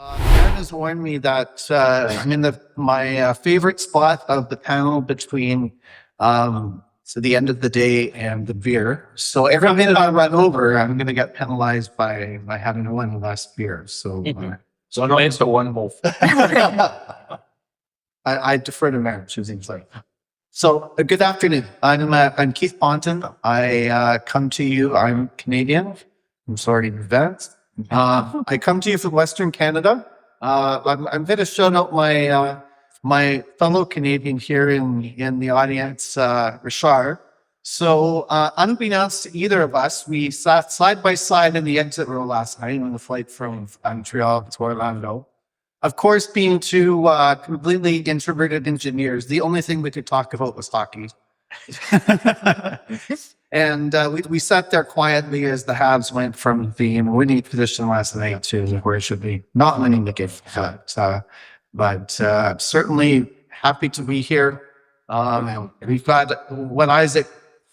Guerin has warned me that I'm in my favorite spot of the panel between the end of the day and the beer. So every minute I run over, I'm going to get penalized by having one less beer. So no, it's the one wolf. I defer to Meyer choosing like. So good afternoon. I'm Keith Ponton. I come to you. I'm Canadian. I'm sorry to advance. I come to you from Western Canada. I'm going to shout out my fellow Canadian here in the audience, Richard. So unbeknownst to either of us, we sat side by side in the exit row last night on the flight from Montreal to Orlando. Of course, being two completely introverted engineers, the only thing we could talk about was hockey. And we sat there quietly as the Habs went from the winning position last night to where it should be, not winning the game. But certainly happy to be here. We've got what Isaac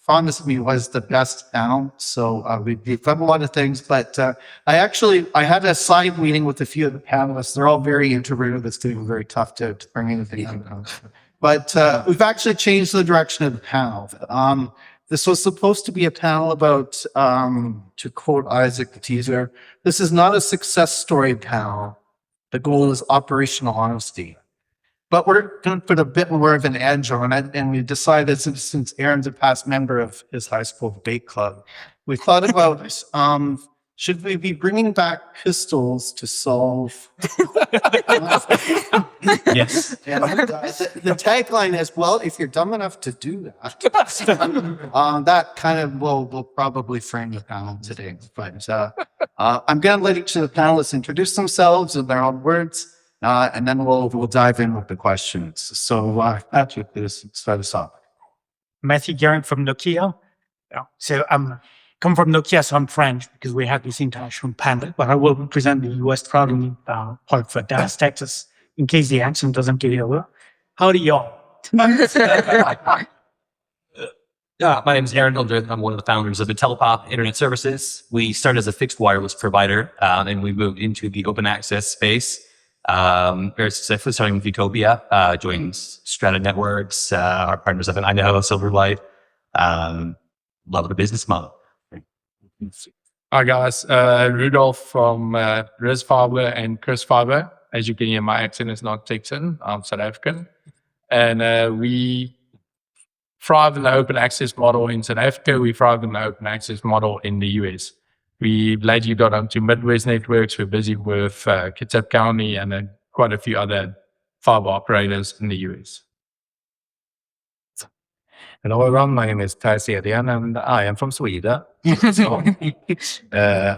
promised me was the best panel. So we've done a lot of things, but I had a side meeting with a few of the panelists. They're all very introverted. It's going to be very tough to bring anything out. But we've actually changed the direction of the panel. This was supposed to be a panel about, to quote Isaac the teaser, this is not a success story panel. The goal is operational honesty. But we're going to put a bit more of an edge on it, and we decided, since Aaron's a past member of his high school debate club, we thought about should we be bringing back pistols to solve? Yes. And, the tagline is, well, if you're dumb enough to do that, that kind of will probably frame the panel today. But I'm going to let each of the panelists introduce themselves in their own words. And then we'll dive in with the questions. So, Matthieu, please start us off. Matthieu Guerin from Nokia. So I'm come from Nokia, so I'm French because we have this international panel. But I will represent the US proudly part for Dallas, Texas, in case the accent doesn't get over. Howdy, y'all. My name is Hildreth. I'm one of the founders of Intellipop Internet Services. We started as a fixed wireless provider, and we moved into the open access space. Very successfully starting with Utopia, joined Strata Networks, our partners up in Idaho, Silverlight. Love the business model. Hi guys, Rudolf from Rizz Fibre and Chris Fibre. As you can hear, my accent is not Texan, I'm South African. And we thrive in the open access model in South Africa. We thrive in the open access model in the US. We lately got onto Midwest networks. We're busy with Kitsap County and then quite a few other fiber operators in the US. Hello everyone, my name is Cedergren and I am from Sweden.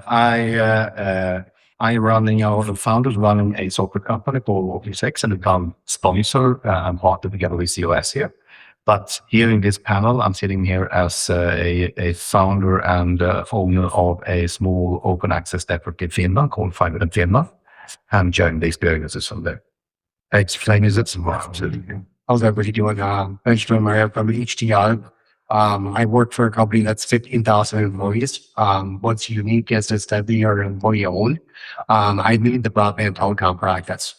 I running our founders running a software company called OciusX and become sponsor and partner together with COS here. But here in this panel, I'm sitting here as a founder and owner of a small open access network in Finland called Fibre in Finland, and sharing the experiences from there. Explain is it? How's everybody doing? Thanks for Meyer from HDR. I work for a company that's 15,000 employees. What's unique is that we are employee owned. I lead the broadband telecom practice.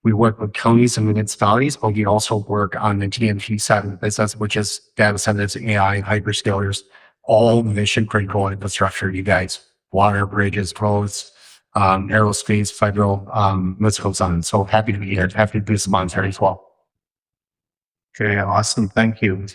We work with counties and municipalities, but we also work on the TNT side of the business, which is data centers, AI, hyperscalers, all mission critical infrastructure, you guys, water, bridges, roads, aerospace, federal, list goes on. So happy to be here. Happy to do some monetary as well. Okay, awesome. Thank you.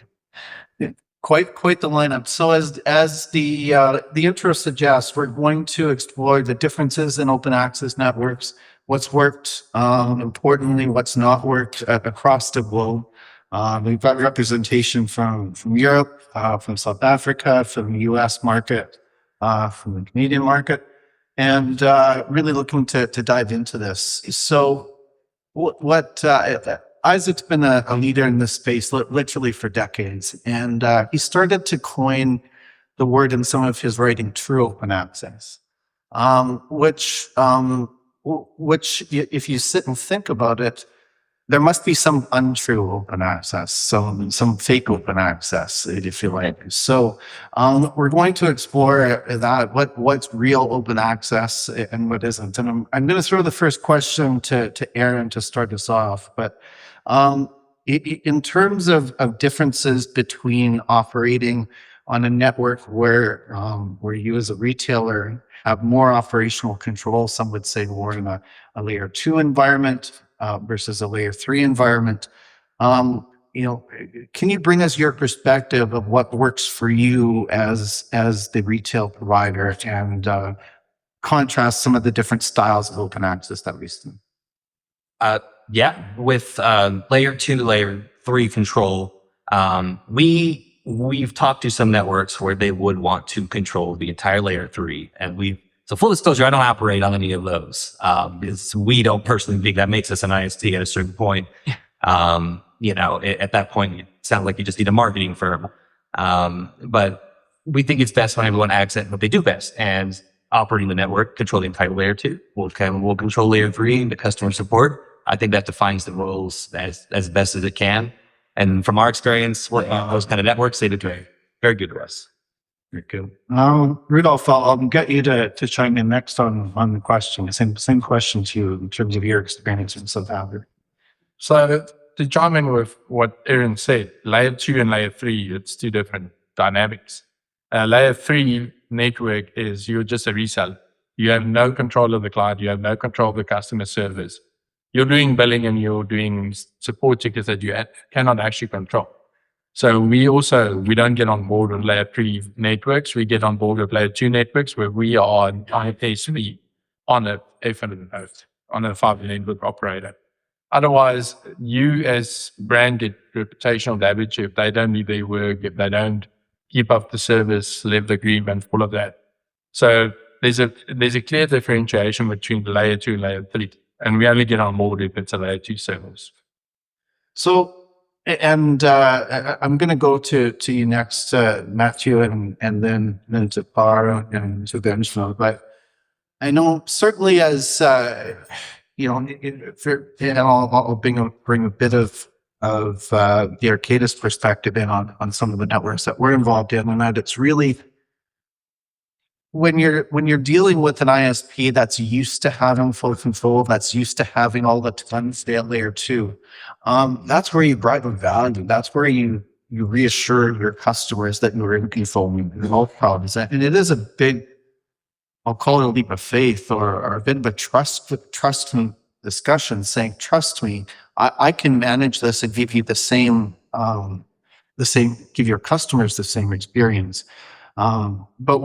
Quite the lineup. So as the intro suggests, we're going to explore the differences in open access networks, what's worked, importantly, what's not worked across the globe. We've got representation from Europe, from South Africa, from the US market, from the Canadian market, and really looking to dive into this. So Isaac's been a leader in this space literally for decades, and he started to coin the word in some of his writing, true open access, which if you sit and think about it, there must be some untrue open access, some fake open access, if you like. So we're going to explore that, what's real open access and what isn't. And I'm going to throw the first question to Aaron to start us off. But in terms of differences between operating on a network where you as a retailer have more operational control, some would say more in a layer 2 environment, versus a layer 3 environment. Can you bring us your perspective of what works for you as the retail provider and contrast some of the different styles of open access that we've seen? With layer 2, layer 3 control, we've talked to some networks where they would want to control the entire layer 3, and so full disclosure, I don't operate on any of those. Because we don't personally think that makes us an ISP at a certain point. At that point, it sounds like you just need a marketing firm. But we think it's best when everyone acts at what they do best, and operating the network, control the entire layer 2. We'll control layer 3 and the customer support. I think that defines the roles as best as it can. And from our experience working on those kind of networks, they do very good to us. Very good. Rudolf, I'll get you to chime in next on the question. Same question to you in terms of your experience in sub-Saharan. So to chime in with what Aaron said, layer 2 and layer 3, it's two different dynamics. Layer 3 network is you're just a reseller. You have no control of the client. You have no control of the customer service. You're doing billing and you're doing support tickets that you cannot actually control. So we don't get on board with layer 3 networks. We get on board with layer 2 networks where we are an ISP on a F100 host, on a fiber network operator. Otherwise, you as brand get reputational damage if they don't do their work, if they don't keep up the service, level agreement, all of that. So there's a clear differentiation between the layer 2 and layer 3. And we only get on board if it's a layer 2 service. So, and I'm going to go to you next, Matthieu, and then to Par and to Benjamin. But I know certainly as, and I'll bring a bit of the Arcadis perspective in on some of the networks that we're involved in, and that it's really, when you're dealing with an ISP that's used to having full control, that's used to having all the tons at layer 2, that's where you drive value. That's where you reassure your customers that you're in control of all problems. And it is a big, I'll call it a leap of faith or a bit of a trust discussion, saying, trust me, I can manage this and give you the same, give your customers the same experience. But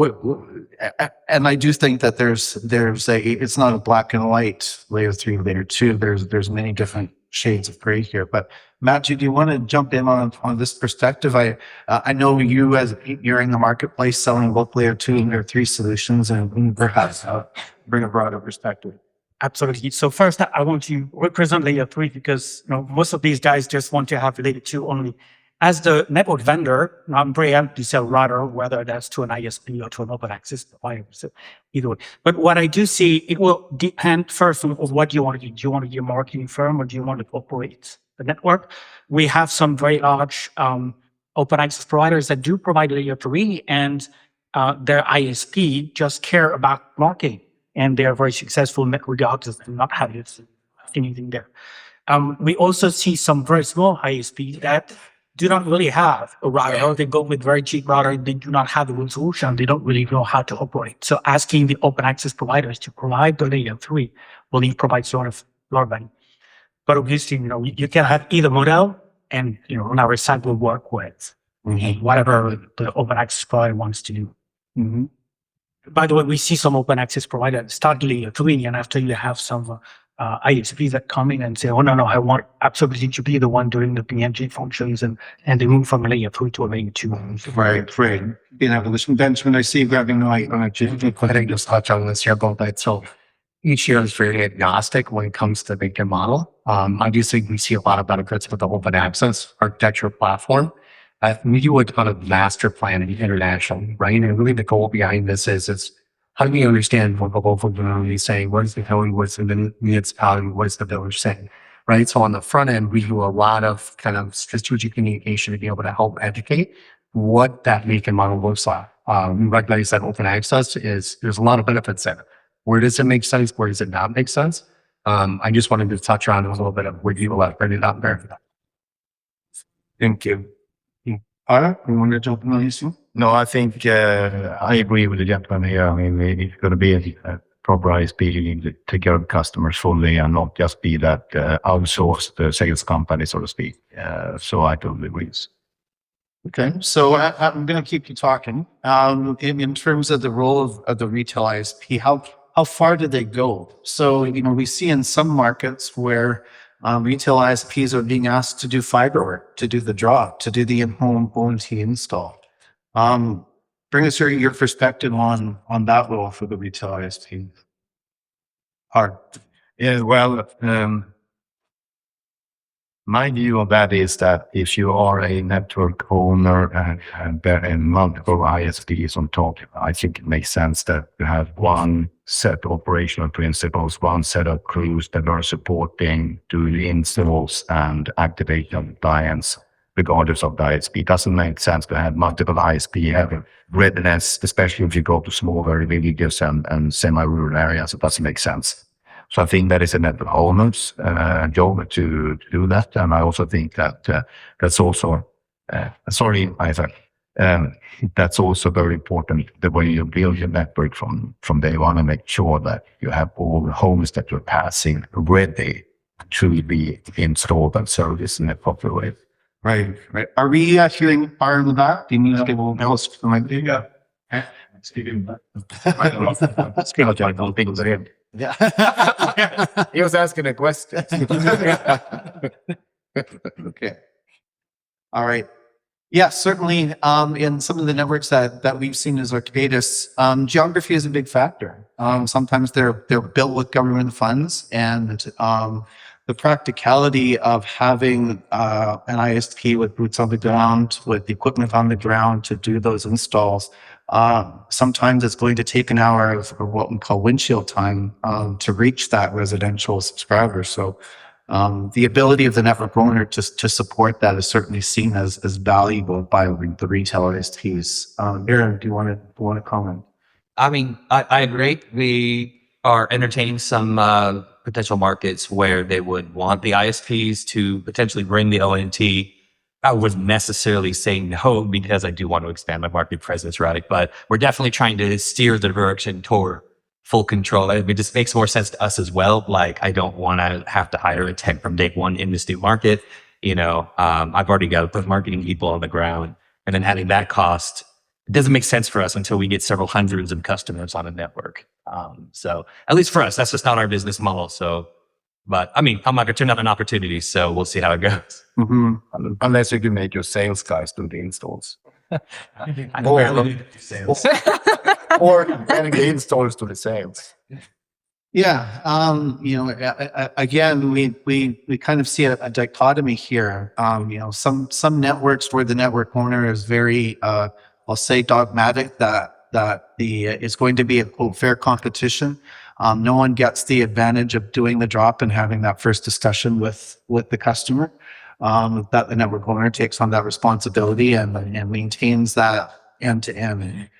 and I do think that it's not a black and white layer 3, layer 2. There's many different shades of gray here. But Matthieu, do you want to jump in on this perspective? I know you're in the marketplace selling both layer 2 and layer 3 solutions, and perhaps bring a broader perspective. Absolutely. So first, I want to represent layer 3 because most of these guys just want to have layer 2 only. As the network vendor, I'm very happy to sell router, whether that's to an ISP or to an open access provider. So either way. But what I do see, it will depend first on what you want to do. Do you want to be a marketing firm or do you want to operate the network? We have some very large open access providers that do provide layer 3, and their ISP just care about marketing. And they are very successful in that regard, just not having anything there. We also see some very small ISPs that do not really have a router. They go with very cheap router. They do not have a good solution. They don't really know how to operate. So asking the open access providers to provide the layer 3 will provide sort of a lot of value. But obviously, you can have either model, and on our side we'll work with whatever the open access provider wants to do. Mm-hmm. By the way, we see some open access providers start layer 3, and after you have some ISPs that come in and say, oh, no, I want absolutely to be the one doing the PNG functions, and they move from layer 3 to a layer 2. Right. In evolution, Benjamin, I see you grabbing the mic. I think just touch on this here, but so each year is very agnostic when it comes to the model. Obviously, we see a lot of benefits with the open access architecture platform. We do a ton of master planning internationally, right? And really the goal behind this is how do we understand what the local community is saying? What is the county? What's the municipality? What's the village saying? right? So on the front end, we do a lot of kind of strategic communication to be able to help educate what that make and model looks like. We recognize that open access there's a lot of benefits there. Where does it make sense? Where does it not make sense? I just wanted to touch on a little bit of what you bring it up there. Thank you. Ara, you want to jump in on this one? No, I think I agree with the gentleman here. I mean, it's going to be a proper ISP. You need to take care of customers fully and not just be that outsourced sales company, so to speak. So I totally agree. Okay, so I'm going to keep you talking. In terms of the role of the retail ISP, how far do they go? So, we see in some markets where retail ISPs are being asked to do fiber work, to do the drop, to do the in-home ONT install. Bring us your perspective on that role for the retail ISP. Hard. Yeah, well, my view of that is that if you are a network owner and there are multiple ISPs on top, I think it makes sense that you have one set of operational principles, one set of crews that are supporting, do the installs and activate of clients, regardless of the ISP. It doesn't make sense to have multiple ISP having readiness, especially if you go to smaller villages and semi-rural areas. It doesn't make sense. So I think that is a network owner's job to do that. And I also think that that's also, that's also very important the way you build your network from day one and make sure that you have all the homes that you're passing ready to be installed and serviced in a proper way. Right. Are we hearing part of that? Do you need to give a little else from my video? Yeah. He was asking a question. Okay. All right. Yeah, certainly in some of the networks that we've seen as Arcadis, geography is a big factor. Sometimes they're built with government funds, and the practicality of having an ISP with boots on the ground, with equipment on the ground to do those installs, sometimes it's going to take an hour of what we call windshield time to reach that residential subscriber. So the ability of the network owner to support that is certainly seen as valuable by the retail ISPs. Guerin, do you want to comment? I mean, I agree. We are entertaining some potential markets where they would want the ISPs to potentially bring the ONT. I wouldn't necessarily say no because I do want to expand my market presence, right? But we're definitely trying to steer the direction toward full control. It just makes more sense to us as well. Like, I don't want to have to hire a tech from day one in this new market. I've already got to put marketing people on the ground, and then having that cost, it doesn't make sense for us until we get several hundreds of customers on a network. So at least for us, that's just not our business model. So, but I mean, I'm not going to turn down an opportunity, so we'll see how it goes. Mm-hmm. Unless you can make your sales guys do the installs. Or getting the installs to the sales. Yeah. Again, we kind of see a dichotomy here. Some networks where the network owner is very, I'll say dogmatic that it's going to be a quote fair competition. No one gets the advantage of doing the drop and having that first discussion with the customer. That the network owner takes on that responsibility and maintains that end to end.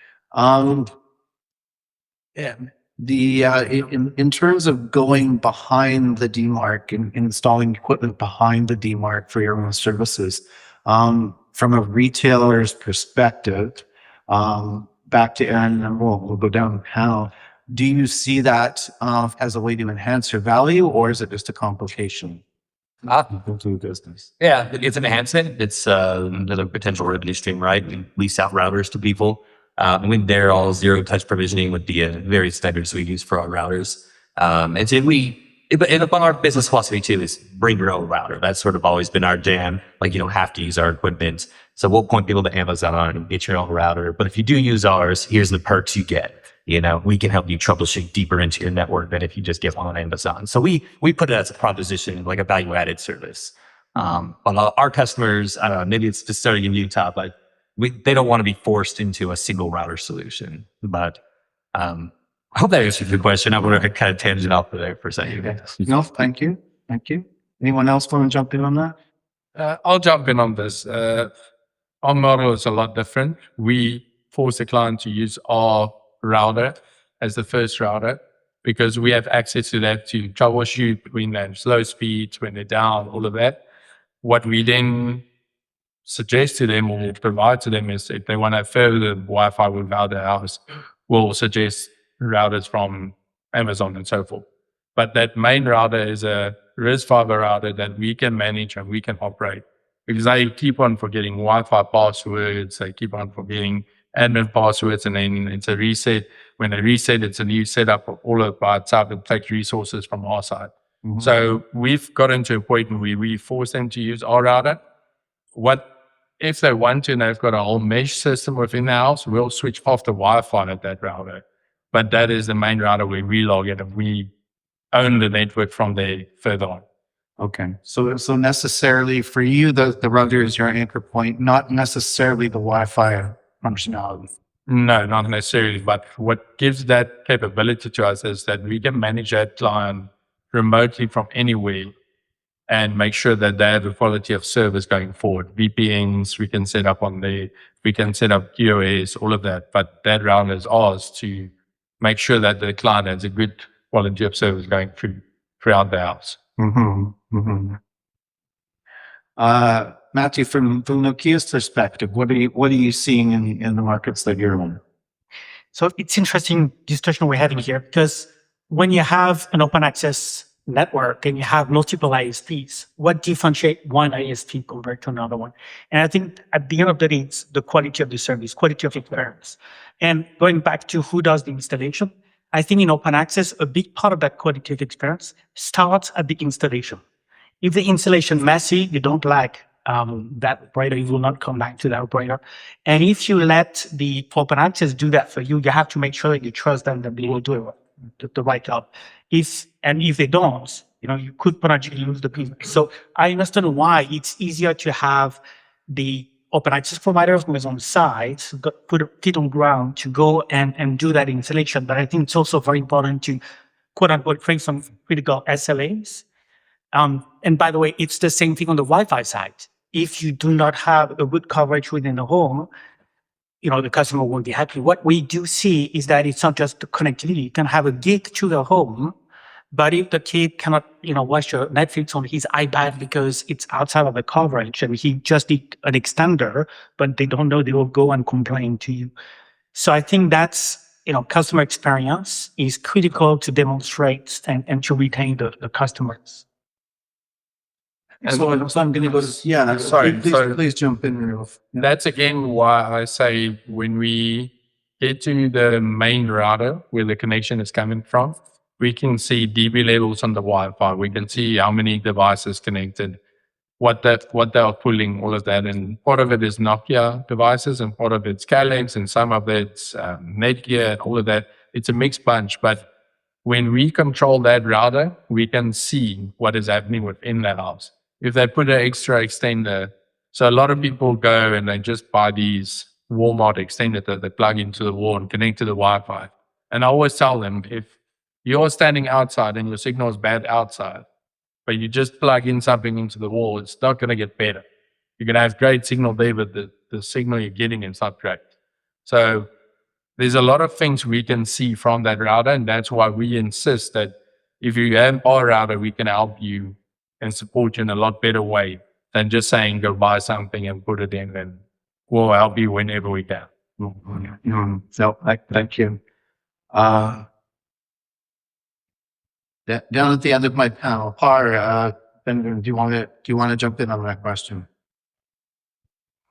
In terms of going behind the DMARC and installing equipment behind the DMARC for your own services, from a retailer's perspective, back to Aaron, and we'll go down the panel. Do you see that as a way to enhance your value, or is it just a complication? Business. Yeah, it's an enhancement. It's another potential revenue stream, right? We lease out routers to people. And they're all zero-touch provisioning with the various standards we use for our routers. And so upon our business philosophy too is bring your own router. That's sort of always been our jam. Like, you don't have to use our equipment. So we'll point people to Amazon and get your own router. But if you do use ours, here's the perks you get. We can help you troubleshoot deeper into your network than if you just get one on Amazon. So we put it as a proposition, like a value-added service. But our customers, I don't know, maybe it's just starting in Utah, but they don't want to be forced into a single router solution. But I hope that answers your question. I want to kind of tangent off there for a second. No, thank you. Anyone else want to jump in on that? I'll jump in on this. Our model is a lot different. We force the client to use our router as the first router because we have access to that to troubleshoot between them slow speeds, when they're down, all of that. What we then suggest to them or provide to them is if they want to further Wi-Fi without their house, we'll suggest routers from Amazon and so forth. But that main router is a Rizz Fibre router that we can manage and we can operate because they keep on forgetting Wi-Fi passwords, they keep on forgetting admin passwords, and then it's a reset. When they reset, it's a new setup of all of by itself. It takes resources from our side. Mm-hmm. So we've gotten to a point where we force them to use our router. What if they want to and they've got a whole mesh system within the house, we'll switch off the Wi-Fi at that router. But that is the main router where we log in and we own the network from there further on. Okay. So necessarily for you, the router is your anchor point, not necessarily the Wi-Fi functionality. No, not necessarily. But what gives that capability to us is that we can manage that client remotely from anywhere and make sure that they have a quality of service going forward. VPNs, we can set up on there, we can set up QoS, all of that. But that router is ours to make sure that the client has a good quality of service going throughout the house. Mm-hmm. Mm-hmm. Matthieu, from Nokia's perspective, what are you seeing in the markets that you're in? So it's interesting discussion we're having here because when you have an open access network and you have multiple ISPs, what differentiates one ISP compared to another one? And I think at the end of the day, it's the quality of the service, quality of experience. And going back to who does the installation, I think in open access, a big part of that quality of experience starts at the installation. If the installation messy, you don't like that operator, you will not come back to that operator. And if you let the open access do that for you, you have to make sure that you trust them that they will do the right job. If they don't, you could potentially lose the business. So I understand why it's easier to have the open access provider who is on site, put a feet on ground to go and do that installation. But I think it's also very important to quote unquote create some critical SLAs. And by the way, it's the same thing on the Wi-Fi side. If you do not have a good coverage within the home, the customer won't be happy. What we do see is that it's not just the connectivity. You can have a gig to the home, but if the kid cannot, watch your Netflix on his iPad because it's outside of the coverage and he just needs an extender, but they don't know, they will go and complain to you. So I think that's, customer experience is critical to demonstrate and to retain the customers. So I'm going to go to, yeah, sorry, please jump in, Rudolf. Yeah. That's again why I say when we get to the main router where the connection is coming from, we can see DB levels on the Wi-Fi. We can see how many devices connected, what they are pulling, all of that. And part of it is Nokia devices and part of it's Calix and some of it's Netgear and all of that. It's a mixed bunch. But when we control that router, we can see what is happening within that house. If they put an extra extender, so a lot of people go and they just buy these Walmart extenders that they plug into the wall and connect to the Wi-Fi. And I always tell them, if you're standing outside and your signal is bad outside, but you just plug in something into the wall, it's not going to get better. You're going to have great signal there, but the signal you're getting is not great. So there's a lot of things we can see from that router, and that's why we insist that if you have our router, we can help you and support you in a lot better way than just saying go buy something and put it in, and we'll help you whenever we can. So thank you. Down at the end of my panel, Par, do you want to jump in on that question?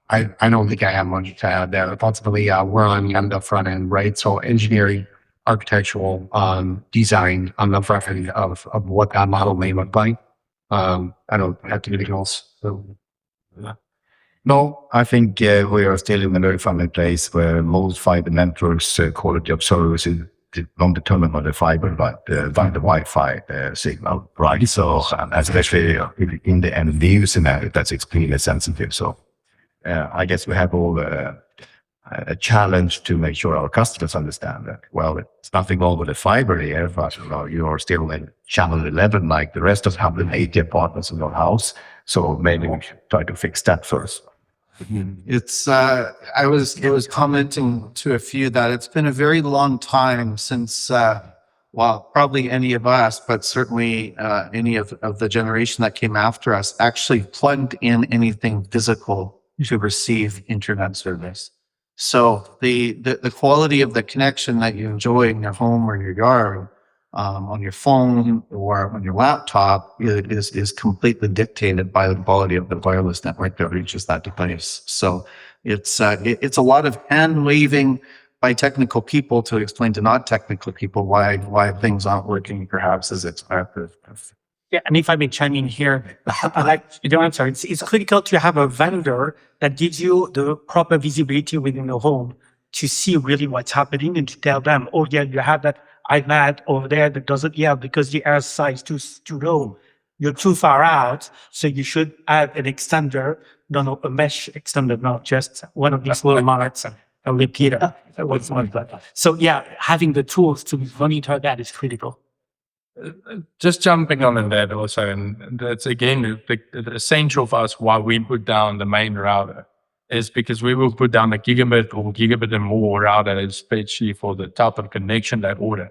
I don't think I have much to add there. Ultimately, we're on the front end, right? So engineering, architectural, design on the front end of what that model may look like. I don't have anything else. So, no, I think we are still in a very funny place where most fiber networks quality of service is not determined by the fiber, but by the Wi-Fi signal, right? So, especially in the end of the user scenario, that's extremely sensitive. So, I guess we have all a challenge to make sure our customers understand that, well, it's nothing wrong with the fiber here, but you are still in channel 11 like the rest of 180 apartments in your house. So maybe we should try to fix that first. It's I was commenting to a few that it's been a very long time since well, probably any of us, but certainly any of the generation that came after us actually plugged in anything physical to receive internet service. So the quality of the connection that you enjoy in your home or your yard, on your phone or on your laptop is completely dictated by the quality of the wireless network that reaches that device. So it's a lot of hand waving by technical people to explain to not technical people why things aren't working perhaps as expected. Yeah, and if I may chime in here, I like your answer. It's critical to have a vendor that gives you the proper visibility within the home to see really what's happening and to tell them, oh yeah, you have that iPad over there that doesn't, yeah, because the air size is too low. You're too far out, so you should add an extender, a mesh extender, not just one of these little mounts, a repeater. So yeah, having the tools to monitor that is critical. Just jumping on that also, and that's again the essential for us why we put down the main router is because we will put down a gigabit or gigabit and more router, especially for the type of connection they order.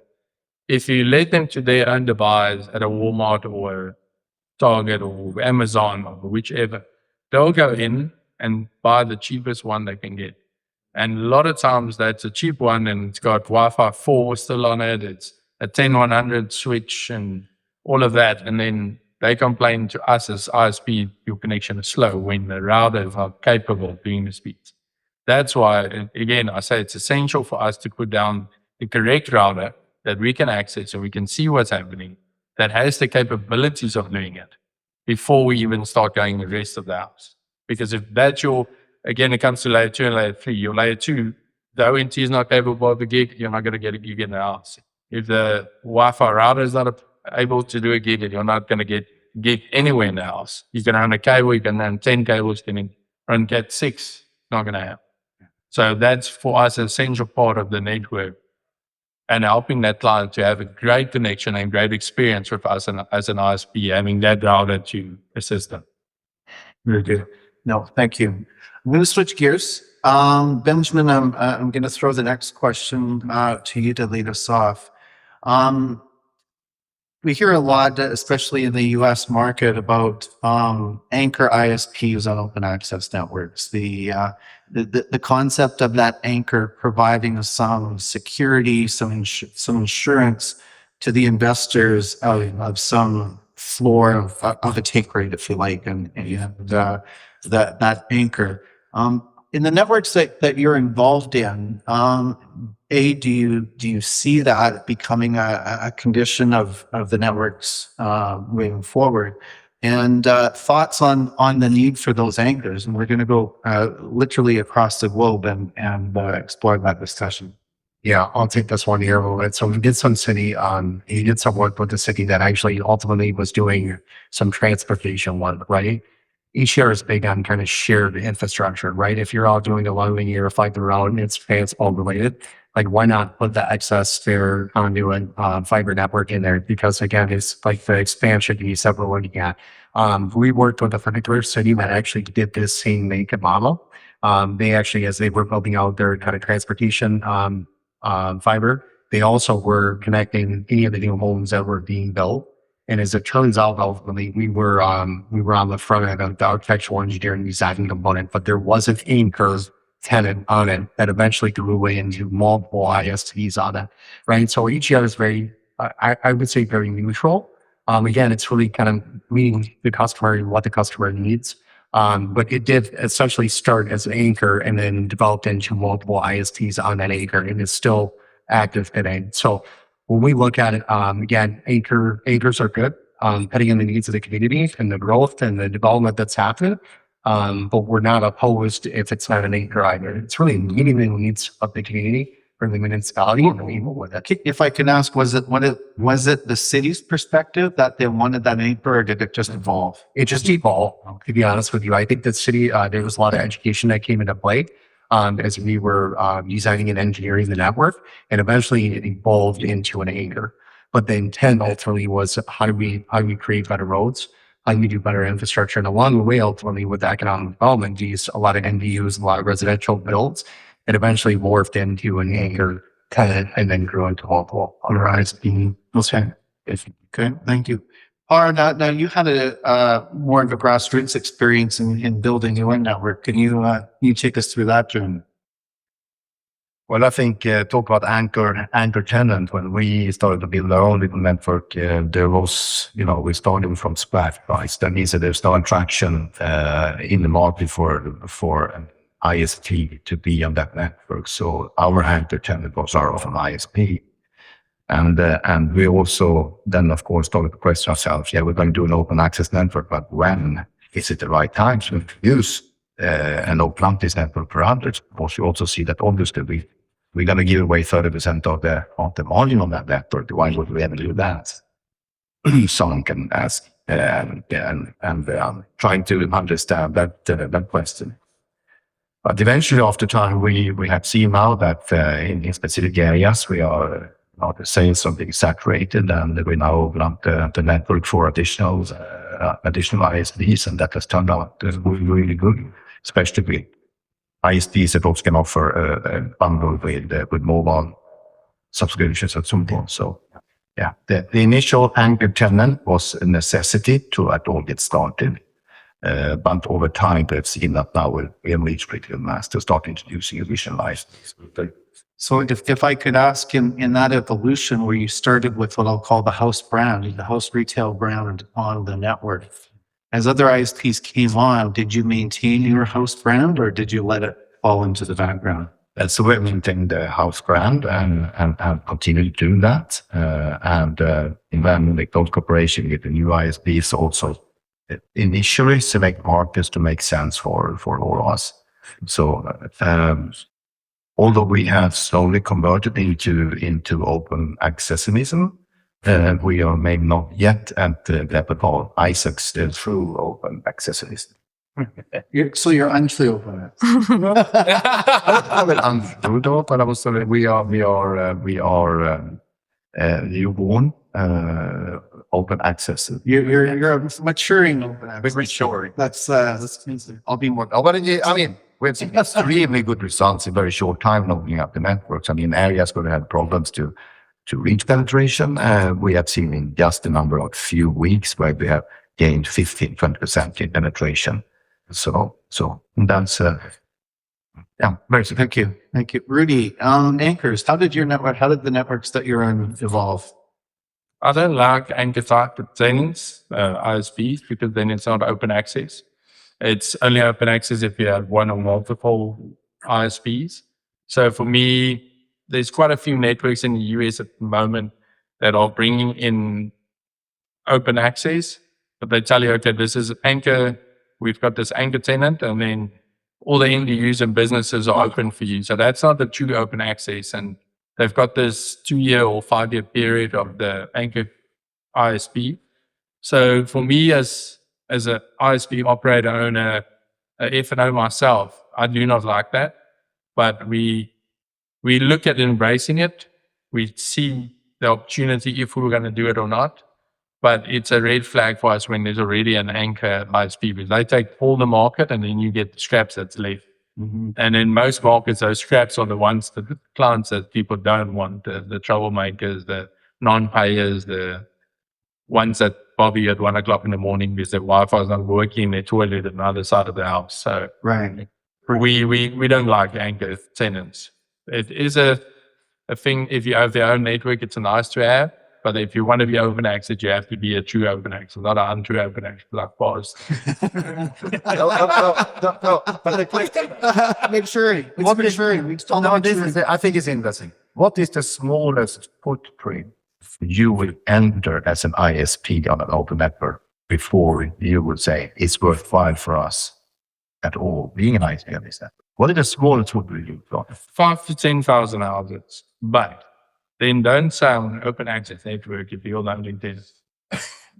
If you let them to their own device at a Walmart or Target or Amazon or whichever, they'll go in and buy the cheapest one they can get. And a lot of times that's a cheap one and it's got Wi-Fi 4 still on it. It's a 10100 switch and all of that. And then they complain to us as ISP, your connection is slow when the routers are capable of doing the speeds. That's why, again, I say it's essential for us to put down the correct router that we can access so we can see what's happening, that has the capabilities of doing it before we even start going the rest of the house. Because if that's again, it comes to layer 2 and layer 3. Your layer 2, the ONT is not capable of a gig, you're not going to get a gig in the house. If the Wi-Fi router is not able to do a gig, you're not going to get gig anywhere in the house. You can run a cable, you can run 10 cables, you can run Cat 6, not going to happen. So that's for us an essential part of the network and helping that client to have a great connection and great experience with us as an ISP, having that router to assist them. Very good. No, thank you. I'm going to switch gears. Benjamin, I'm going to throw the next question to you to lead us off. We hear a lot, especially in the US market, about anchor ISPs on open access networks. The concept of that anchor providing some security, some insurance to the investors of some floor of a take rate, if you like, and that anchor. In the networks that you're involved in, do you see that becoming a condition of the networks moving forward? And thoughts on the need for those anchors? And we're going to go literally across the globe and explore that discussion. Yeah, I'll take this one here. So we did some city, he did some work with the city that actually ultimately was doing some transportation work, right? Each year is big on kind of shared infrastructure, right? If you're all doing a one linear fiber route and it's transport related, like why not put the excess spare conduit fiber network in there? Because again, it's like the expansion piece that we're looking at. We worked with a particular city that actually did this same make and model. They actually, as they were building out their kind of transportation fiber, they also were connecting any of the new homes that were being built. And as it turns out, ultimately, we were on the front end of the architectural engineering design component, but there was an anchor tenant on it that eventually grew into multiple ISPs on it, right? So each year is very, I would say, very neutral. Again, it's really kind of meeting the customer and what the customer needs. But it did essentially start as an anchor and then developed into multiple ISPs on that anchor, and it's still active today. So when we look at it, again, anchors are good, depending on the needs of the community and the growth and the development that's happening. But we're not opposed if it's not an anchor either. It's really meeting the needs of the community or the municipality and the people with it. If I can ask, was it the city's perspective that they wanted that anchor, or did it just evolve? It just evolved, to be honest with you. I think the city, there was a lot of education that came into play. as we were designing and engineering the network, and eventually it evolved into an anchor. But the intent ultimately was how do we create better roads? How do we do better infrastructure? And along the way, ultimately, with economic development, these a lot of NDUs, a lot of residential builds, it eventually morphed into an anchor tenant and then grew into multiple other ISP. Okay. Good. Thank you. Now you had a more of a grassroots experience in building your own network. Can you take us through that journey? Well, I think talk about anchor tenant. When we started to build our own little network, there was, we started from scratch, right? That means that there's no traction in the market for an ISP to be on that network. So our anchor tenant was our own ISP. And we also then, of course, started to question ourselves, we're going to do an open access network, but when is it the right time to introduce an open access network for others? Of course, you also see that obviously we're going to give away 30% of the margin on that network. Why would we ever do that? Someone can ask, and trying to understand that question. But eventually, after time, we have seen now that in specific areas, the sales are being saturated, and we now open up the network for additional ISPs, and that has turned out really good, especially with ISPs that also can offer a bundle with mobile subscriptions and so on. So, the initial anchor tenant was a necessity to at all get started. But over time, we've seen that now we have reached critical mass to start introducing additional licenses. So if I could ask in that evolution where you started with what I'll call the house brand, the house retail brand on the network, as other ISPs came on, did you maintain your house brand or did you let it fall into the background? So we maintained the house brand and continue to do that. And then the close cooperation with the new ISPs also initially select markets to make sense for all of us. So although we have slowly converted into open accessinism, we are maybe not yet at the level of OciusX still through open accessinism. So you're unclear open. But I was we are newborn open access. You're maturing open access. Maturing. That's I'll be more. But I mean, we've seen extremely good results in very short time opening up the networks. I mean, areas where we had problems to reach penetration, we have seen in just a number of few weeks where we have gained 15-20% in penetration. So that's very Thank you. Rudy, anchors, how did the networks that you're on evolve? I don't like anchor type tenants, ISPs, because then it's not open access. It's only open access if you have one or multiple ISPs. So for me, there's quite a few networks in the US at the moment that are bringing in open access, but they tell you, okay, this is anchor. We've got this anchor tenant, and then all the NDUs and businesses are open for you. So that's not the true open access. And they've got this 2-year or 5-year period of the anchor ISP. So for me as an ISP operator, owner, F&O myself, I do not like that. But we look at embracing it. We see the opportunity if we were going to do it or not. But it's a red flag for us when there's already an anchor ISP, because they take all the market and then you get the scraps that's left. Mm-hmm. And in most markets, those scraps are the ones, the clients that people don't want, the troublemakers, the non-payers, the ones that bother you at 1 o'clock in the morning because their Wi-Fi is not working, their toilet on the other side of the house. So right. We don't like anchor tenants. It is a thing. If you have their own network, it's nice to have. But if you want to be open access, you have to be a true open access, not an untrue open access like bars. No. Make sure. I think it's interesting. What is the smallest footprint you will enter as an ISP on an open network before you would say it's worthwhile for us at all being an ISP on this network? What is the smallest footprint you've got? 5,000 to 10,000 outlets, but then don't sell an open access network if you're only tenants.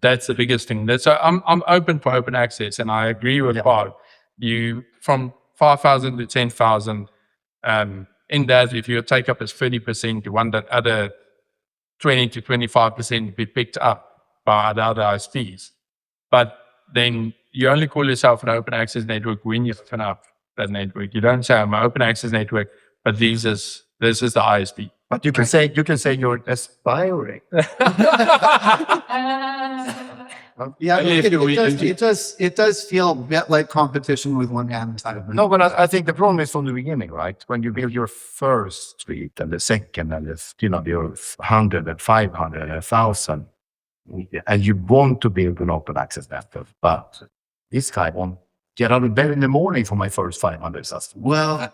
That's the biggest thing. So I'm open for open access, and I agree with Paul. You from 5,000 to 10,000, In that, if your take up is 30%, you want that other 20 to 25% be picked up by the other ISPs. But then you only call yourself an open access network when you open up that network. You don't say I'm an open access network, but this is the ISP. But you can say you're aspiring. Yeah, If it, you- it does feel a bit like competition with one hand. No, but I think the problem is from the beginning, right? When you build your first street and the second and the, your 100 and 500 and 1,000, and you want to build an open access network, but this guy won't get out of bed in the morning for my first 500 customers. Well,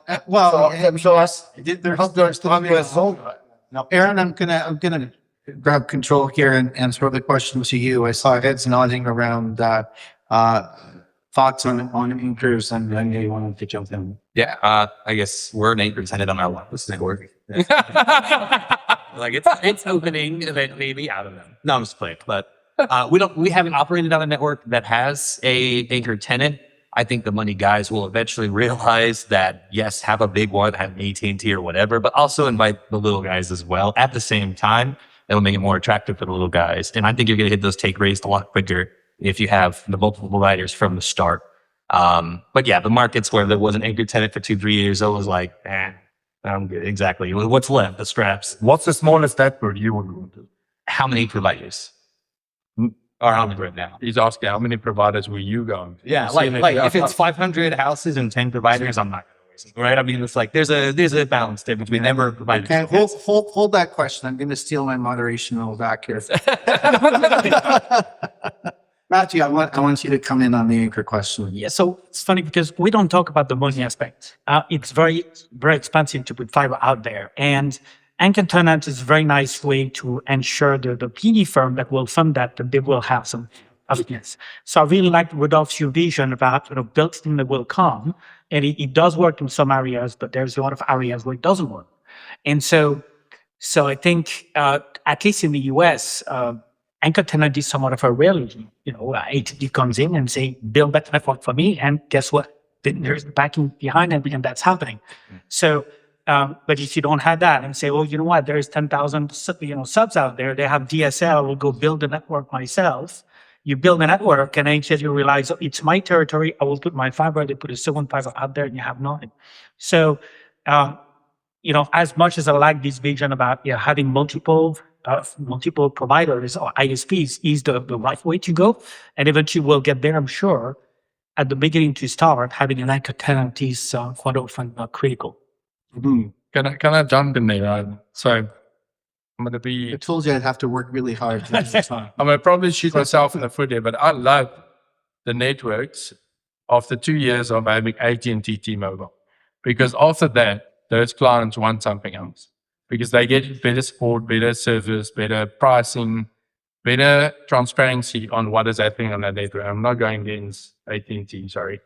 now, Aaron, I'm gonna grab control here and throw the question to you. I saw heads nodding around thoughts on anchors, and then you wanted to jump in. Yeah, I guess we're an anchor tenant on our wireless network. Like it's opening maybe, I don't know. No, I'm just playing. But we haven't operated on a network that has a anchor tenant. I think the money guys will eventually realize that, yes, have a big one, have AT&T or whatever, but also invite the little guys as well. At the same time, it'll make it more attractive for the little guys. And I think you're going to hit those take rates a lot quicker if you have the multiple providers from the start. But yeah, the markets where there was an anchor tenant for 2-3 years, I was like, I'm good. Exactly. What's left? The scraps. What's the smallest network you would go to? How many providers? Or how many right now? He's asking how many providers were you going? Yeah, like if it's 500 houses and 10 providers, I'm not going to waste it, right? I mean, it's like there's a balance there between number of providers. Okay, hold that question. I'm going to steal my moderation a little back here. Matthieu, I want you to come in on the anchor question. Yeah, so it's funny because we don't talk about the money aspect. It's very, very expensive to put fiber out there. And anchor tenant is a very nice way to ensure the PE firm that will fund that they will have some evidence. So I really like Rudolf's vision about built thing that will come. And it does work in some areas, but there's a lot of areas where it doesn't work. And so I think, at least in the US, anchor tenant is somewhat of a rarity. AT&T comes in and say, build that network for me. And guess what? Then there's the backing behind it, and that's happening. So, but if you don't have that and say, well, you know what, there's 10,000 subs out there, they have DSL, I will go build a network myself. You build a network and then you realize, oh, it's my territory, I will put my fiber, they put a second fiber out there and you have nothing. So, as much as I like this vision about having multiple providers or ISPs is the right way to go. And eventually we'll get there, I'm sure. At the beginning to start, having an anchor tenant is quite often critical. Mm-hmm. Can I jump in there? So I'm going to be... I told you I'd have to work really hard. I'm going to probably shoot myself in the foot here, but I love the networks after 2 years of having AT&T T-Mobile. Because after that, those clients want something else. Because they get better support, better service, better pricing, better transparency on what is happening on that network. I'm not going against AT&T, sorry.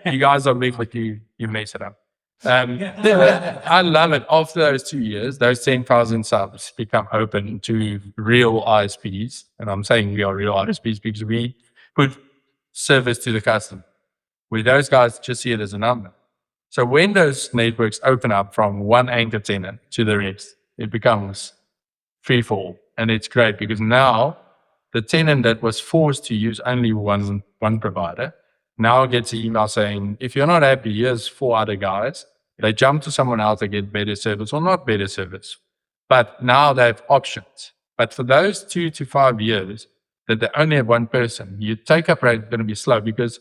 You guys are big, but you mess it up. I love it. After those 2 years, those 10,000 subs become open to real ISPs. And I'm saying we are real ISPs because we put service to the customer. Where those guys just see it as a number. So when those networks open up from one anchor tenant to the rest, it becomes free fall. And it's great because now the tenant that was forced to use only one provider now gets an email saying, if you're not happy, here's 4 other guys. They jump to someone else, they get better service or not better service. But now they have options. But for those 2 to 5 years that they only have one person, your take-up rate is going to be slow because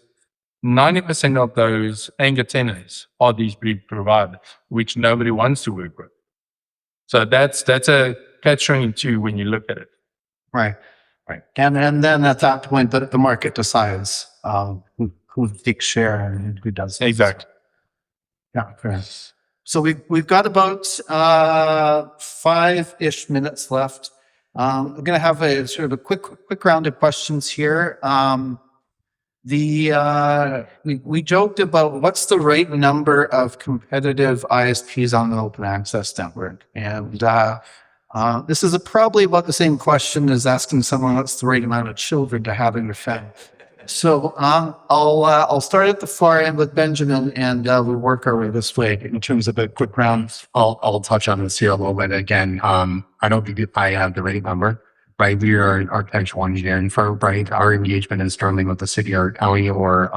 90% of those anchor tenants are these big providers, which nobody wants to work with. So that's a catch-22 when you look at it. Right. And then at that point, the market decides who takes share and who doesn't. Exactly. Yeah, fair. So we've got about 5-ish minutes left. I'm going to have a sort of a quick round of questions here. We joked about what's the right number of competitive ISPs on an open access network, and this is probably about the same question as asking someone what's the right amount of children to have in your family. So I'll start at the far end with Benjamin, and we'll work our way this way in terms of a quick round. I'll touch on this here a little bit again. I don't think I have the right number, right? We are an architectural engineering firm, right? Our engagement is certainly with the city or county or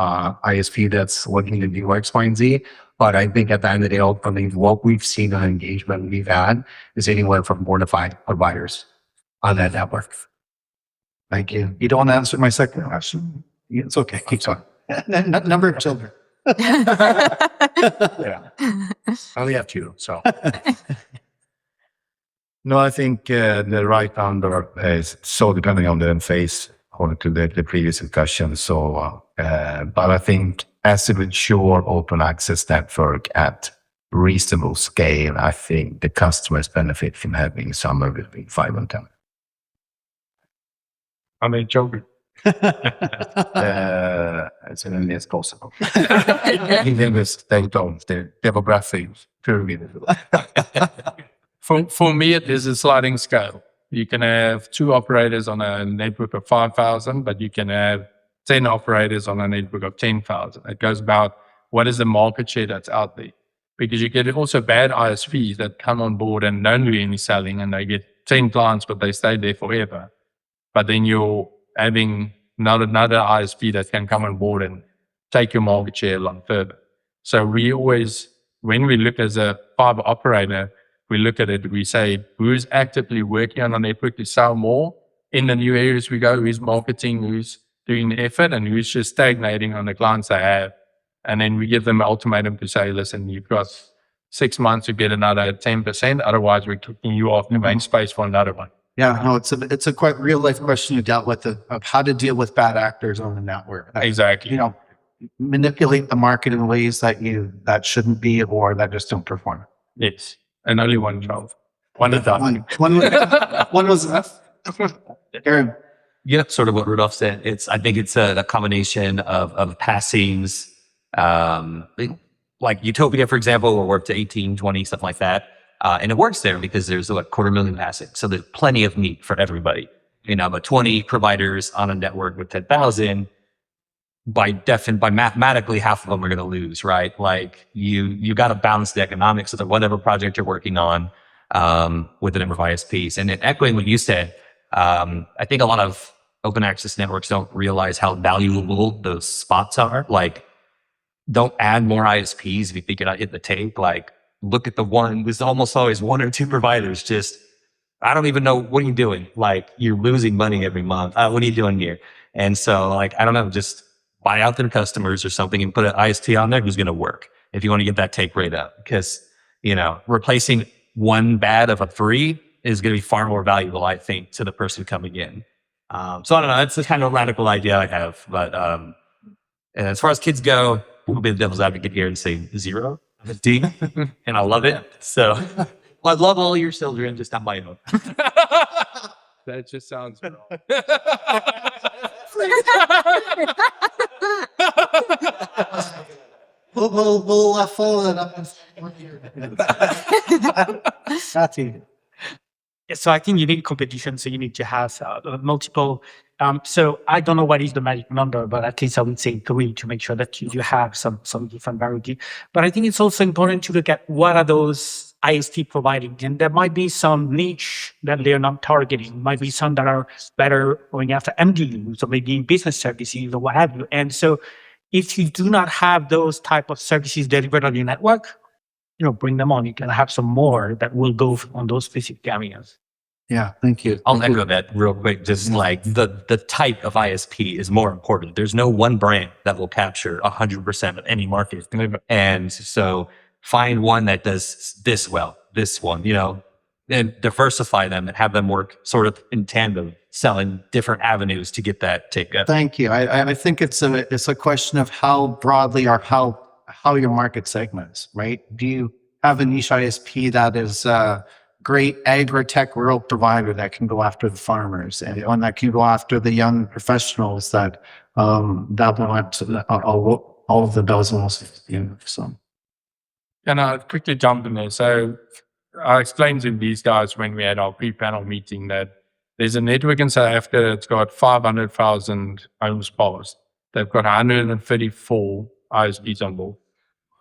ISP that's looking to do X, Y, and Z. But I think at the end of the day, ultimately, what we've seen on engagement we've had is anywhere from 4 to 5 providers on that network. Thank you. You don't answer my second question. It's okay. Keep going. Number of children. Yeah. I only have 2, so. No, I think the right number is so depending on the phase according to the previous discussion. So, but I think as a mature open access network at reasonable scale, I think the customers benefit from having somewhere between 5 and 10. I mean, joking. As early as possible. Even with they don't, the demographics pyramid. For me, it is a sliding scale. You can have 2 operators on a network of 5,000, but you can have 10 operators on a network of 10,000. It goes about what is the market share that's out there. Because you get also bad ISPs that come on board and don't do any selling, and they get 10 clients, but they stay there forever. But then you're having another ISP that can come on board and take your market share a lot further. So we always, when we look as a fiber operator, we look at it, we say, who's actively working on a network to sell more in the new areas we go, who's marketing, who's doing the effort, and who's just stagnating on the clients they have. And then we give them an ultimatum to say, listen, you've got 6 months to get another 10%, otherwise we're kicking you off the main space for another one. Yeah, no, it's a quite real life question you dealt with of how to deal with bad actors on the network. Exactly. You know, manipulate the market in ways that shouldn't be or that just don't perform. Yes. And only one job. One is done. One was enough. Guerin. Yeah, sort of what Rudolf said. I think it's a combination of passings, like Utopia, for example, will work to 18, 20, stuff like that. And it works there because there's like 250,000 passings. So there's plenty of meat for everybody. You know, but 20 providers on a network with 10,000, by mathematically, half of them are going to lose, right? Like you got to balance the economics of whatever project you're working on, with the number of ISPs. And then echoing what you said, I think a lot of open access networks don't realize how valuable those spots are. Like, don't add more ISPs if you think you're not hitting the tape. Like, look at the one, there's almost always 1 or 2 providers. Just, I don't even know, what are you doing? Like, you're losing money every month. What are you doing here? And so, like, I don't know, just buy out their customers or something and put an ISP on there who's going to work if you want to get that take rate up. Because, you know, replacing one bad of a 3 is going to be far more valuable, I think, to the person coming in. So I don't know, that's the kind of radical idea I have. But and as far as kids go, we'll be the devil's advocate here and say 0, D, and I love it. So I love all your children, just not my own. That just sounds wrong. We'll follow that up. Matthieu. So I think you need competition. So you need to have multiple. So I don't know what is the magic number, but at least I would say 3 to make sure that you have some different variety. But I think it's also important to look at what are those ISP providing. And there might be some niche that they're not targeting. Might be some that are better going after MDUs or maybe business services or what have you. And so if you do not have those type of services delivered on your network, you know, bring them on. You can have some more that will go on those specific areas. Yeah, thank you. I'll echo that real quick. Just like the type of ISP is more important. There's no one brand that will capture 100% of any market. And so find one that does this well, this one, you know, and diversify them and have them work sort of in tandem, selling different avenues to get that take up. Thank you. I think it's a question of how broadly or how your market segments, right? Do you have a niche ISP that is great agri-tech rural provider that can go after the farmers and one that can go after the young professionals that want all of the bells and whistles, you know, so. And I'll quickly jump in there. So I explained to these guys when we had our pre-panel meeting that there's a network in South Africa that's got 500,000 homes passed. they've got 134 ISPs on board.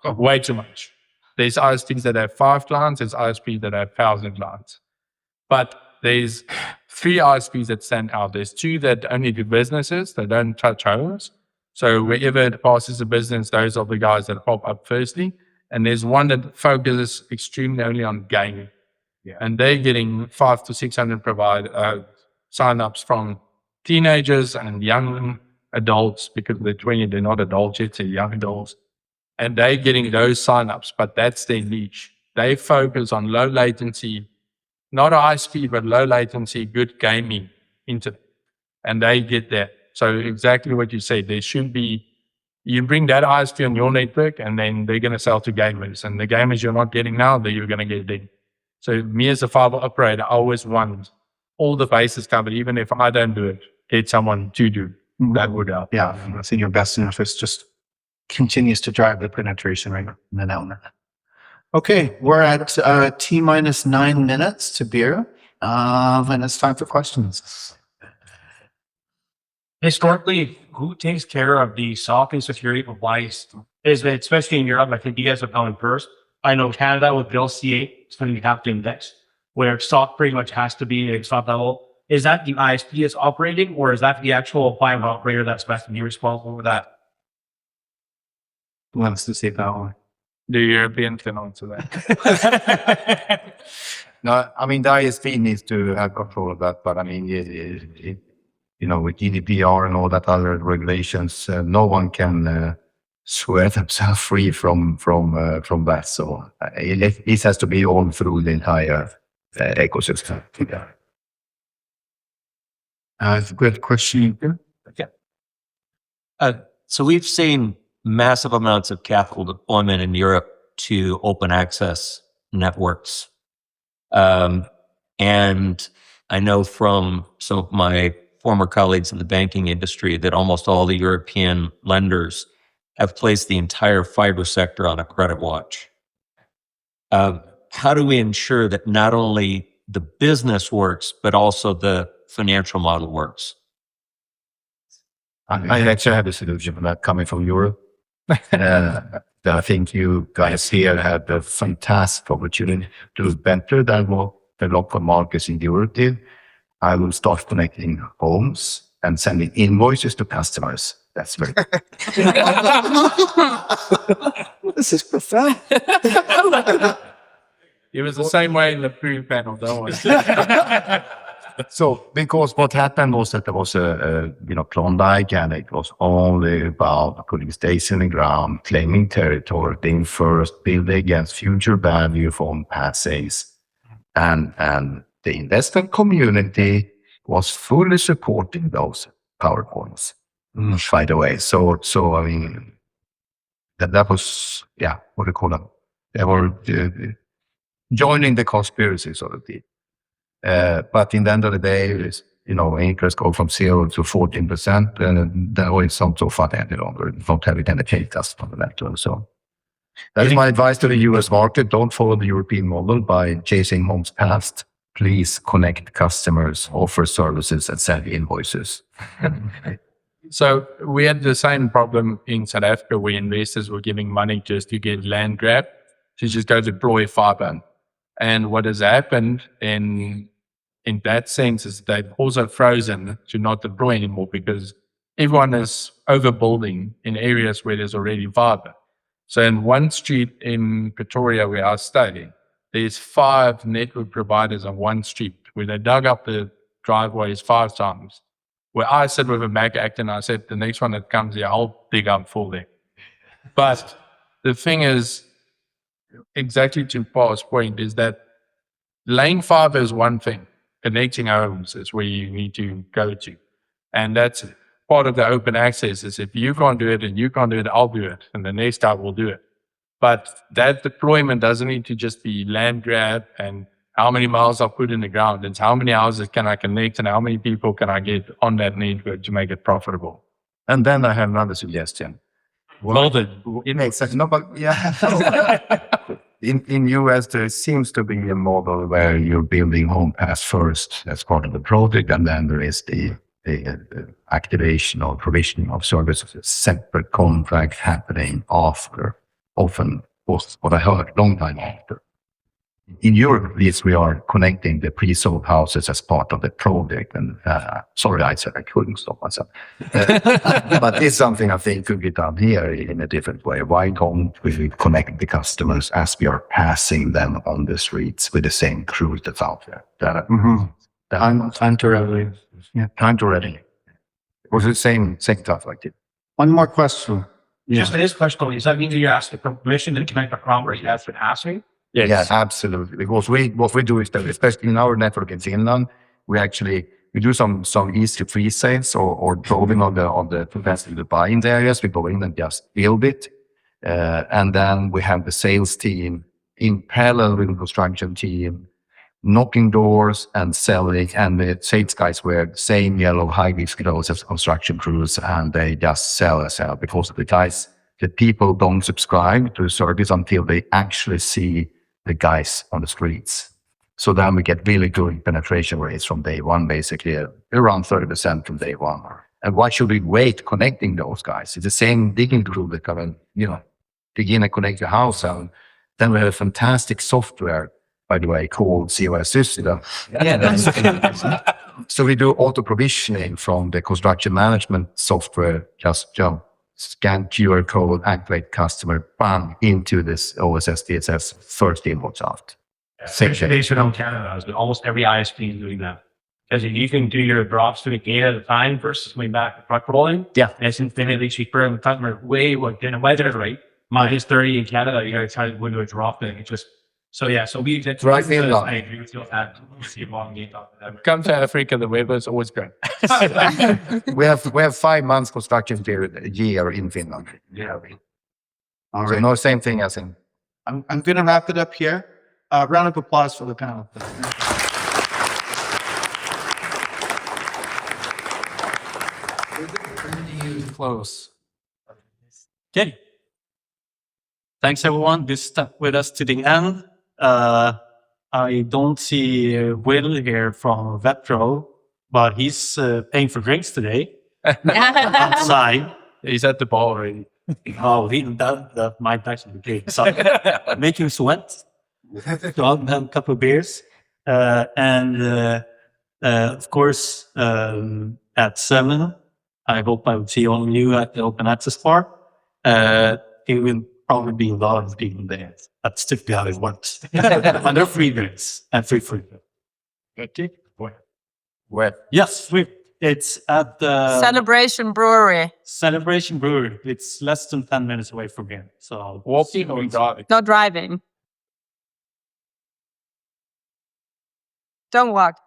Way too much. There's ISPs that have 5 clients, there's ISPs that have 1,000 clients. But there's 3 ISPs that stand out. There's 2 that only do businesses, they don't touch homes. So wherever it passes a business, those are the guys that pop up firstly. And there's one that focuses extremely only on gaming. Yeah. And they're getting 500 to 600 sign-ups from teenagers and young adults, because they're 20, they're not adults yet, they're young adults. And they're getting those sign-ups, but that's their niche. They focus on low latency, not high speed, but low latency, good gaming internet. And they get that. So exactly what you said, there should be, you bring that ISP on your network and then they're going to sell to gamers. And the gamers you're not getting now, that you're going to get them. So me as a fiber operator, I always want all the bases covered, even if I don't do it, get someone to do. That would help. Yeah, it's in your best interest. Just continues to drive the penetration rate in the network. Okay, we're at T-minus 9 minutes to beer, and it's time for questions. Historically, who takes care of the SOC and security compliance? Is it, especially in Europe, I think you guys have gone first. I know Canada with Bill C8, it's going to have to index, where SOC pretty much has to be at SOC level. Is that the ISP is operating, or is that the actual fiber operator that's supposed to be responsible for that? Who wants to say that one? The European can answer that. No, I mean, the ISP needs to have control of that, but I mean, you know, with GDPR and all that other regulations, no one can swear themselves free from that. So it has to be all through the entire ecosystem. Yeah. It's a good question. So we've seen massive amounts of capital deployment in Europe to open access networks. And I know from some of my former colleagues in the banking industry that almost all the European lenders have placed the entire fiber sector on a credit watch. How do we ensure that not only the business works, but also the financial model works? I actually have a solution for that coming from Europe. I think you guys here have a fantastic opportunity to do better than what the local markets in Europe did. I will start connecting homes and sending invoices to customers. That's very This is profound. It was the same way in the pre-panel, don't worry. So, because what happened was that there was a Klondike, and it was only about putting stakes in the ground, claiming territory, being first, building against future value from passings. And the investment community was fully supporting those PowerPoints, by the way. So I mean, that was, what do you call them? They were joining the conspiracy, sort of thing. But in the end of the day, it's, interest go from 0 to 14%, and that way it's not so fun any longer. Not having any data fundamental. So that is my advice to the US market. Don't follow the European model by chasing homes past. Please connect customers, offer services, and send invoices. So we had the same problem in South Africa where investors were giving money just to get land grab, to just go deploy fiber. And what has happened in that sense is they've also frozen to not deploy anymore because everyone is overbuilding in areas where there's already fiber. So in one street in Pretoria where I stay, there's 5 network providers on one street where they dug up the driveways 5 times. Where I sit with a Mac Act and I said, the next one that comes here, I'll dig up for them. But the thing is, exactly to Paul's point, is that laying fiber is one thing. Connecting homes is where you need to go to. And that's part of the open access is if you can't do it and you can't do it, I'll do it. And the next guy will do it. But that deployment doesn't need to just be land grab and how many miles I'll put in the ground. It's how many houses can I connect and how many people can I get on that network to make it profitable. And then I have another suggestion. It makes sense. No, but in US, there seems to be a model where you're building home pass first as part of the project, and then there is the activation or provision of services, a separate contract happening after, often was what I heard long time after. In Europe, at least, we are connecting the pre-sold houses as part of the project. And sorry, I said I couldn't stop myself. But it's something I think could be done here in a different way. Why don't we connect the customers as we are passing them on the streets with the same crew that's out there? Time to ready. Yeah, time to ready. It was the same stuff like it. One more question. Just this question, does that mean that you ask for permission to connect a property after passing? Yes. Yeah, absolutely. Because what we do is that, especially in our network in Finland, we do some easy pre-sales or probing on the propensity to buy in the areas. We go in and just build it. And then we have the sales team in parallel with the construction team, knocking doors and selling, and the sales guys wear the same yellow high-vis clothes as construction crews, and they just sell because the people don't subscribe to the service until they actually see the guys on the streets. So then we get really good penetration rates from day one, basically around 30% from day one. And why should we wait connecting those guys? It's the same digging crew that come and, dig in and connect your house. And then we have a fantastic software, by the way, called COS system. So we do auto provisioning from the construction management software, just scan QR code, activate customer, bam, into this OSS DSS first inbox out. Based on Canada, almost every ISP is doing that. Because you can do your drops to the gate at a time versus coming back and truck rolling. Yeah. And it's infinitely cheaper, and the customer in a weather rate, minus 30 in Canada, you gotta try to go to a drop thing. It just, so we, that's Right, I agree with you on that. See a long game off of that. Come to Africa, the weather is always great. We have 5 months construction period a year in Finland. Yeah. All right. No, same thing as in. I'm going to wrap it up here. Round of applause for the panel. Close. Okay. Thanks, everyone. You stuck with us to the end. I don't see Will here from Vetro, but he's paying for drinks today outside. He's at the bar already. Oh, that might actually be good. So making sweat. So I'll have a couple of beers. And of course, at 7, I hope I will see all of you at the open access bar. It will probably be a lot of people there. That's typically how it works. And they're free drinks and free food. Okay. Where? Yes, it's at the Celebration Brewery. Celebration Brewery. It's less than 10 minutes away from here. So Walking or driving? No driving. Don't walk.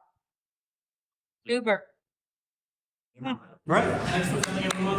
Uber. right. Thanks for coming, everyone.